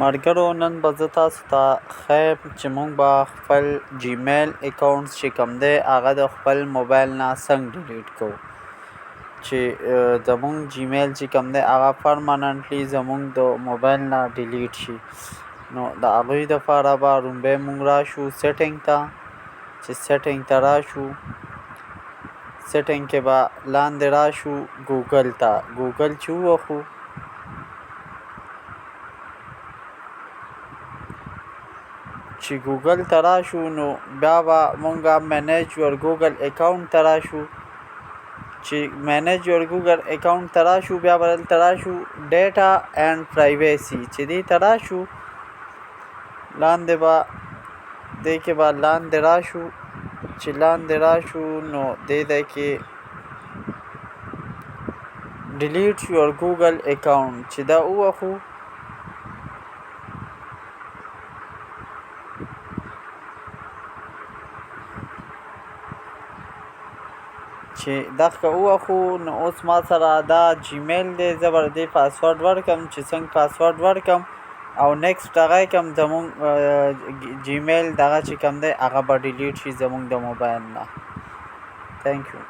ملګرو نن به زه تاسو ته ښیم چې موږ به خپل جیمیل اکاونټ چې کوم دی هغه د خپل موبایل نه څنګه ډیلیټ کوو، چې زموږ جیمیل چې کوم دی هغه پرماننټلی زموږ د موبایل نه ډیلیټ شي. نو د هغوی دپاره به لومبی موږ راشو سیټینګ ته، چې سیټینګ ته راشو، سیټینګ کې به لاندې راشو ګوګل ته. ګوګل چې ووهو چې ګوګل ته راشو نو بیا به مونږه مینیج یور ګوګل اکاونټ ته راشو. چې مینیج یور ګوګل اکاونټ ته راشو بیا به دلته راشو ډیټا اینډ پرایویسی، چې دې ته راشو لاندې به دې کې به لاندې راشو، چې لاندې راشو نو دې ځای کې ډیلیټ یور ګوګل اکاونټ چې دا ووهو. چې دغه ووهو نو اوس ما سره دا جیمیل دی، زه به دې پاسورډ ورکړم. چې څنګه پاسورډ ورکړم او نیکسټ هغه کړم، زموږ جیمیل دغه چې کوم دی هغه به ډیلیټ شي زموږ د موبایل نه. تھینک یو.